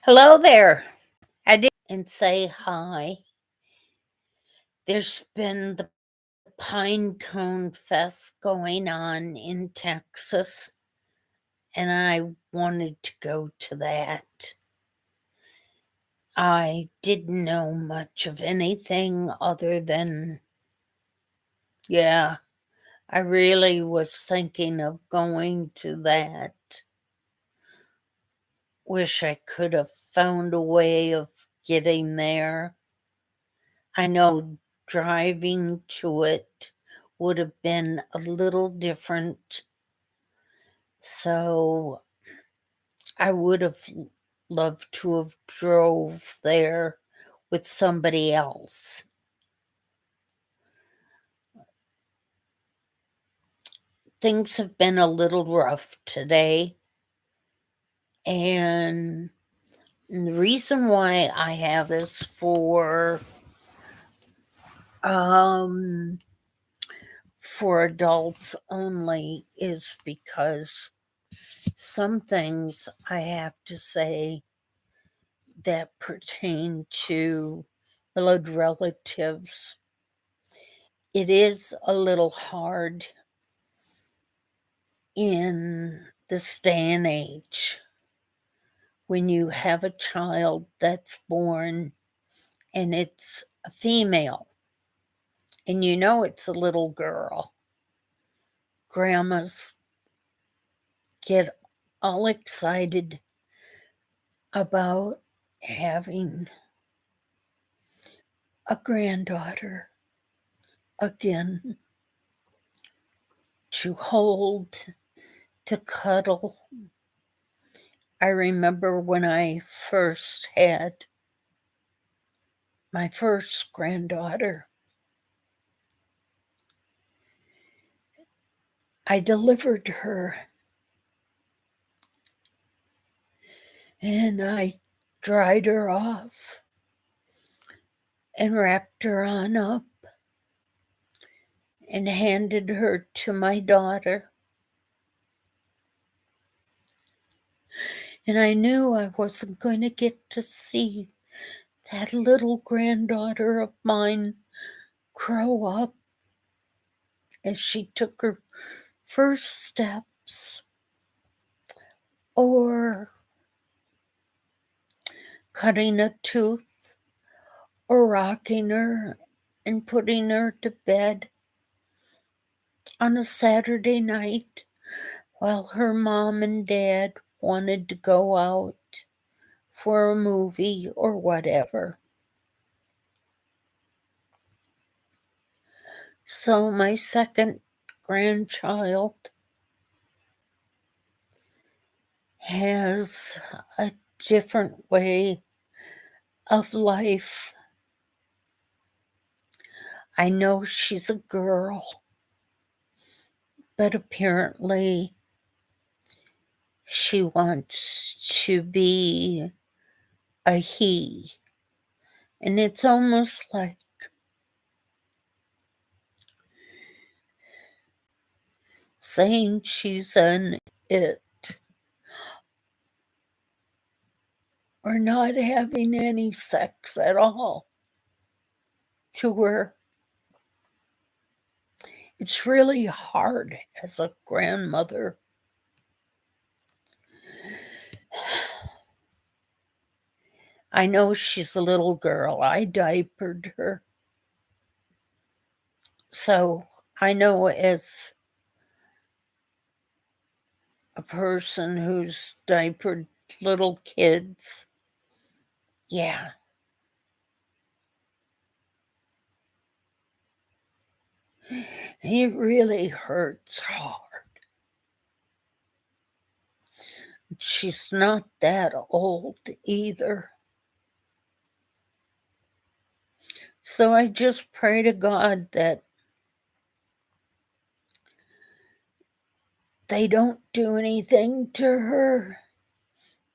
Hello there. I did and say hi. There's been the Pine Cone Fest going on in Texas, and I wanted to go to that. I didn't know much of anything other than, yeah, I really was thinking of going to that. Wish I could have found a way of getting there. I know driving to it would have been a little different. So I would have loved to have drove there with somebody else. Things have been a little rough today. And the reason why I have this um for adults only is because some things I have to say that pertain to blood relatives. It is a little hard in this day and age when you have a child that's born and it's a female and you know it's a little girl. Grandmas get all excited about having a granddaughter again to hold, to cuddle. I remember when I first had my first granddaughter, I delivered her and I dried her off and wrapped her on up and handed her to my daughter. And I knew I wasn't going to get to see that little granddaughter of mine grow up as she took her first steps or cutting a tooth or rocking her and putting her to bed on a Saturday night while her mom and dad wanted to go out for a movie or whatever. So, my second grandchild has a different way of life. I know she's a girl, but apparently she wants to be a he. And it's almost like saying she's an it or not having any sex at all to her. It's really hard as a grandmother. I know she's a little girl. I diapered her. So I know as a person who's diapered little kids, yeah, it really hurts hard. She's not that old either. So I just pray to God that they don't do anything to her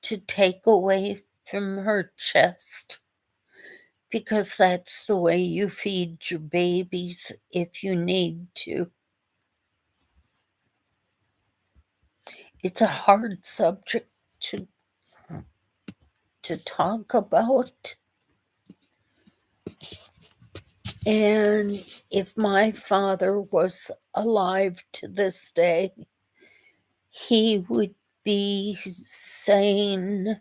to take away from her chest, because that's the way you feed your babies if you need to. It's a hard subject to to talk about. And if my father was alive to this day, he would be saying,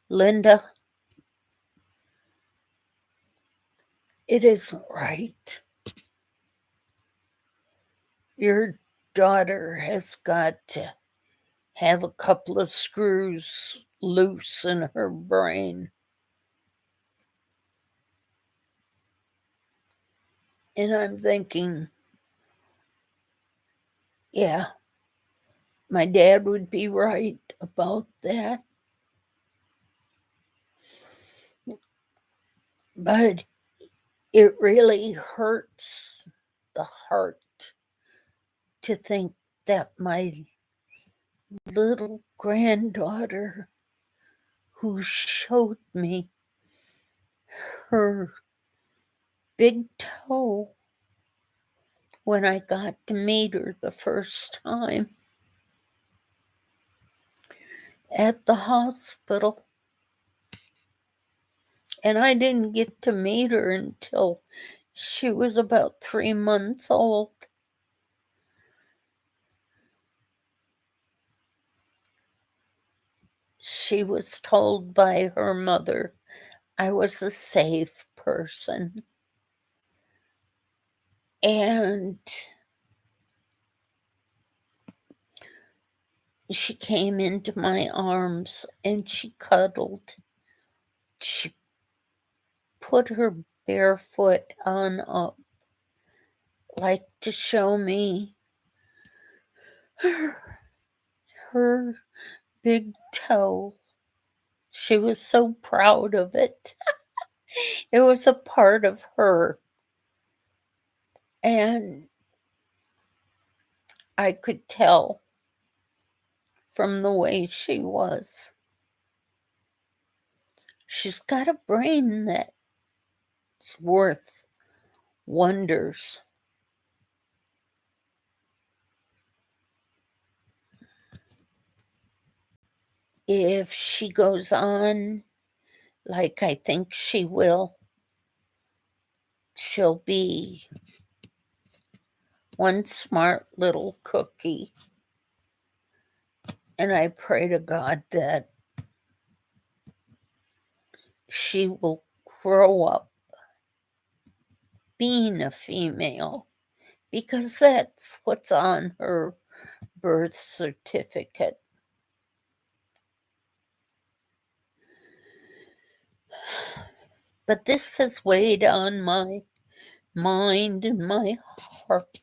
Linda, it isn't right. Your daughter has got to have a couple of screws loose in her brain. And I'm thinking, yeah, my dad would be right about that. But it really hurts the heart to think that my little granddaughter, who showed me her big toe when I got to meet her the first time at the hospital, and I didn't get to meet her until she was about 3 months old. She was told by her mother I was a safe person. And she came into my arms and she cuddled. She put her bare foot on up, like to show me her big toe. She was so proud of it. It was a part of her. And I could tell from the way she was. She's got a brain that's worth wonders. If she goes on like I think she will, she'll be one smart little cookie. And I pray to God that she will grow up being a female, because that's what's on her birth certificate. But this has weighed on my mind and my heart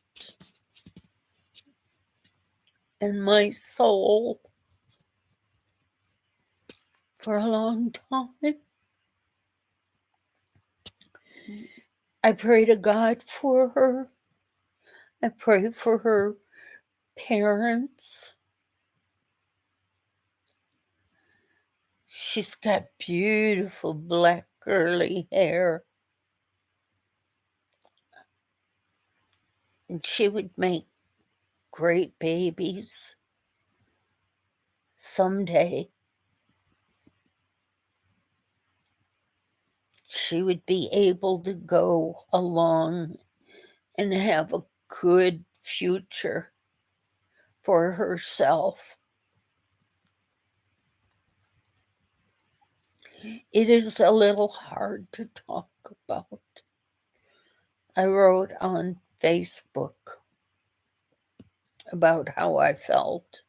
and my soul for a long time. I pray to God for her. I pray for her parents. She's got beautiful black curly hair. And she would make great babies someday. She would be able to go along and have a good future for herself. It is a little hard to talk about. I wrote on Facebook about how I felt.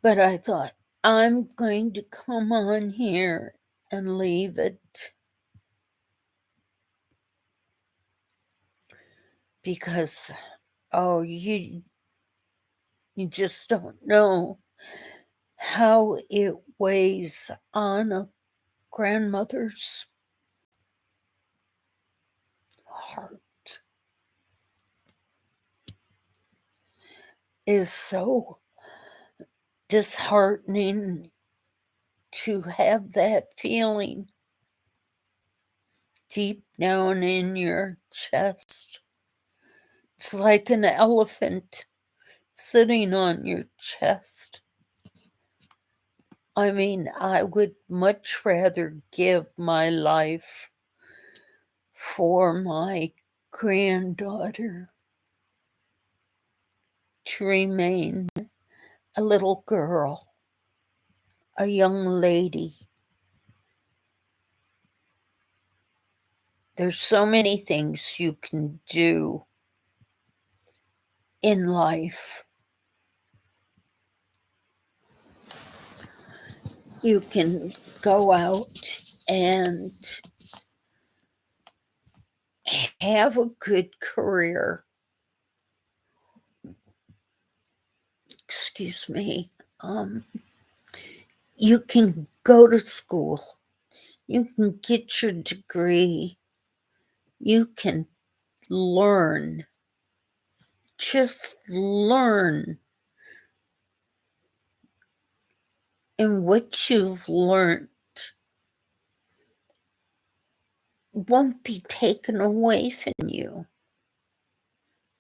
But I thought, I'm going to come on here and leave it, because, oh, you just don't know how it weighs on a grandmother's heart. Is so disheartening to have that feeling deep down in your chest. It's like an elephant sitting on your chest. I mean, I would much rather give my life for my granddaughter to remain a little girl, a young lady. There's so many things you can do in life. You can go out and have a good career. Excuse me. You can go to school. You can get your degree. You can learn. Just learn. And what you've learned won't be taken away from you.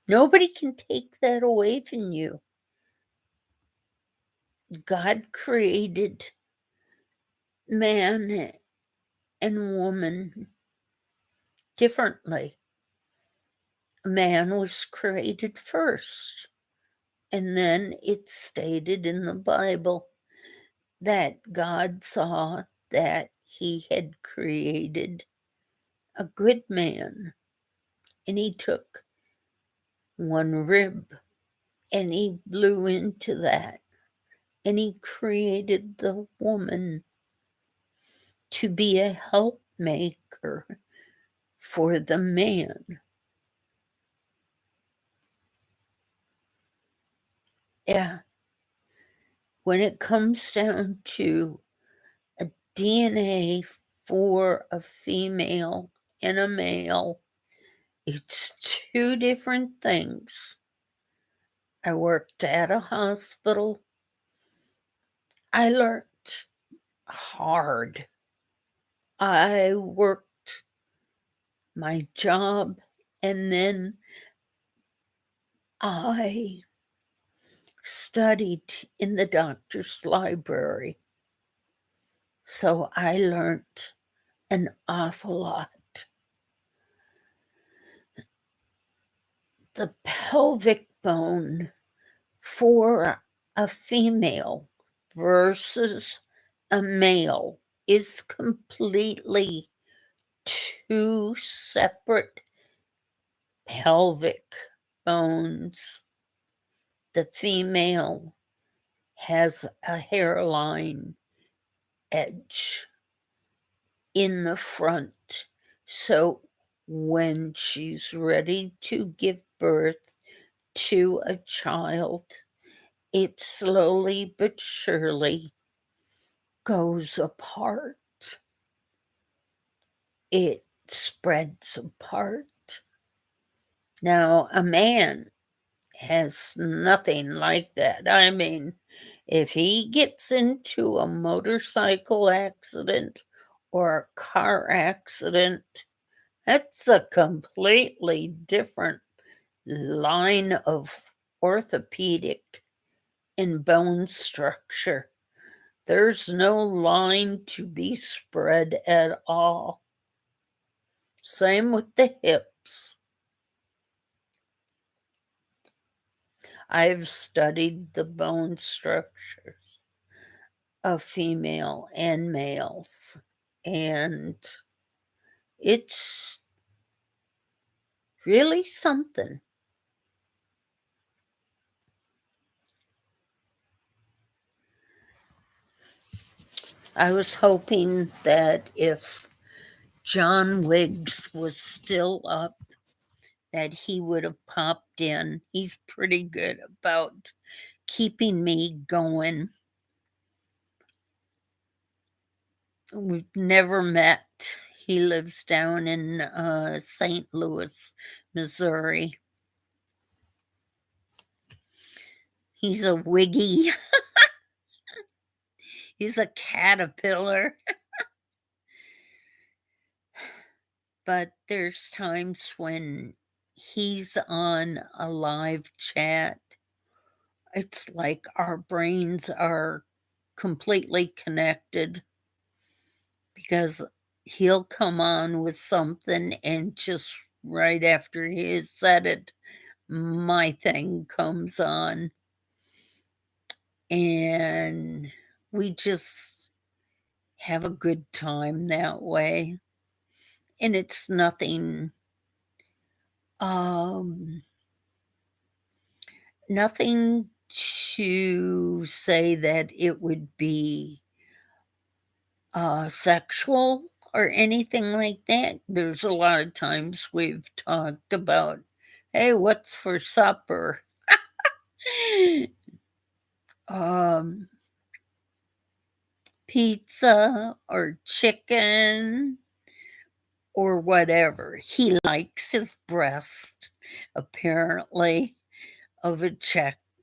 Nobody can take that away from you. God created man and woman differently. Man was created first, and then it's stated in the Bible that God saw that he had created a good man, and he took one rib and he blew into that, and he created the woman to be a helpmaker for the man. Yeah. When it comes down to a DNA for a female and a male, it's two different things. I worked at a hospital. I learned hard. I worked my job, and then I studied in the doctor's library. So I learned an awful lot. The pelvic bone for a female versus a male is completely two separate pelvic bones. The female has a hairline edge in the front. So when she's ready to give birth to a child, it slowly but surely goes apart. It spreads apart. Now, a man has nothing like that. I mean, if he gets into a motorcycle accident or a car accident, that's a completely different line of orthopedic and bone structure. There's no line to be spread at all. Same with the hips. I've studied the bone structures of female and males, and it's really something. I was hoping that if John Wiggs was still up, that he would have popped in. He's pretty good about keeping me going. We've never met. He lives down in St. Louis, Missouri. He's a wiggy. He's a caterpillar. But there's times when he's on a live chat It's like our brains are completely connected because he'll come on with something and just right after he has said it, my thing comes on. And we just have a good time that way. And it's um, nothing to say that it would be sexual or anything like that. There's a lot of times we've talked about, hey, what's for supper? um, Pizza or chicken or whatever. He likes his breast, apparently, of a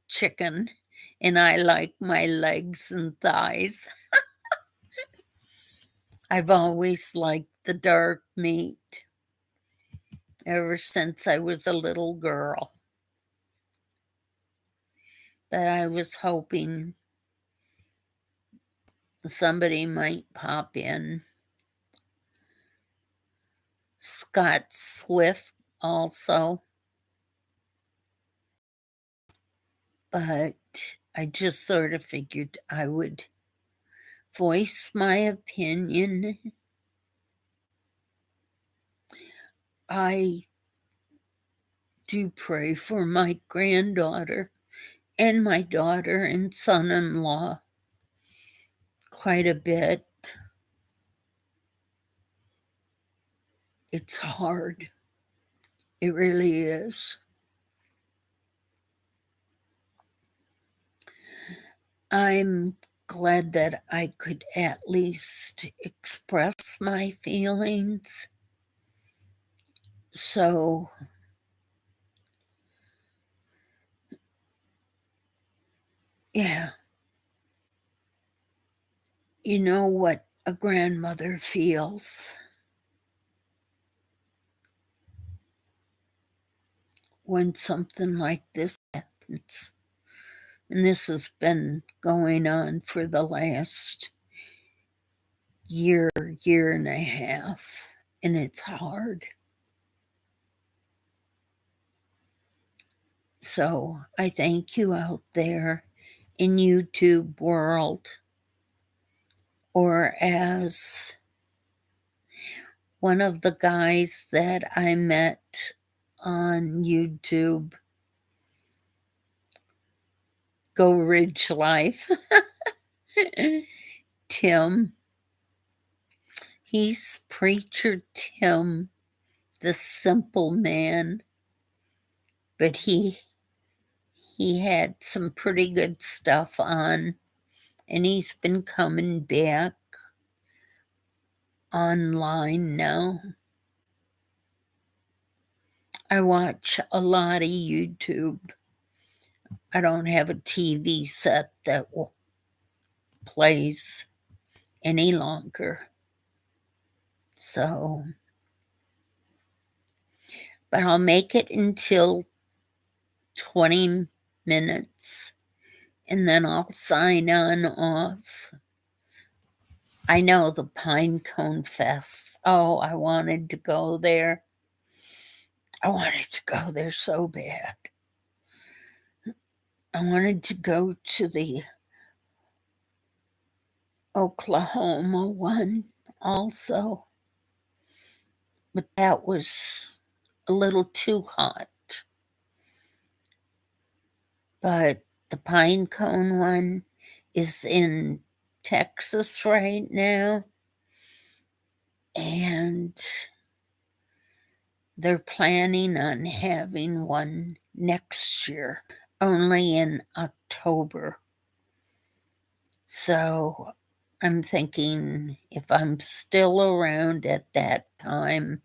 chicken, and I like my legs and thighs. I've always liked the dark meat ever since I was a little girl. But I was hoping somebody might pop in. Scott Swift also. But I just sort of figured I would voice my opinion. I do pray for my granddaughter and my daughter and son in law quite a bit. It's hard. It really is. I'm glad that I could at least express my feelings. So, yeah, you know what a grandmother feels when something like this happens. And this has been going on for the last year, year and a half, and it's hard. So I thank you out there in YouTube world, or as one of the guys that I met on YouTube, Go Ridge Life, Tim. He's Preacher Tim, the simple man, but he had some pretty good stuff on, and he's been coming back online now. I watch a lot of YouTube. I don't have a TV set that plays any longer. So, but I'll make it until 20 minutes and then I'll sign on off. I know the Pinecone Fest. Oh, I wanted to go there. I wanted to go there so bad. I wanted to go to the Oklahoma one also, but that was a little too hot. But the Pinecone one is in Texas right now, and they're planning on having one next year, only in October. So I'm thinking if I'm still around at that time,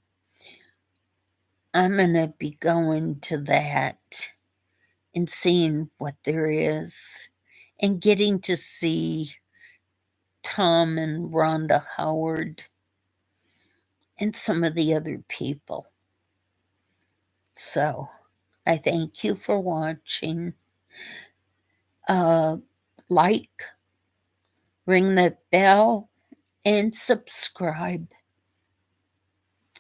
I'm going to be going to that and seeing what there is and getting to see Tom and Rhonda Howard and some of the other people. So I thank you for watching. like, ring the bell, and subscribe.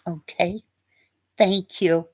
Okay? Thank you.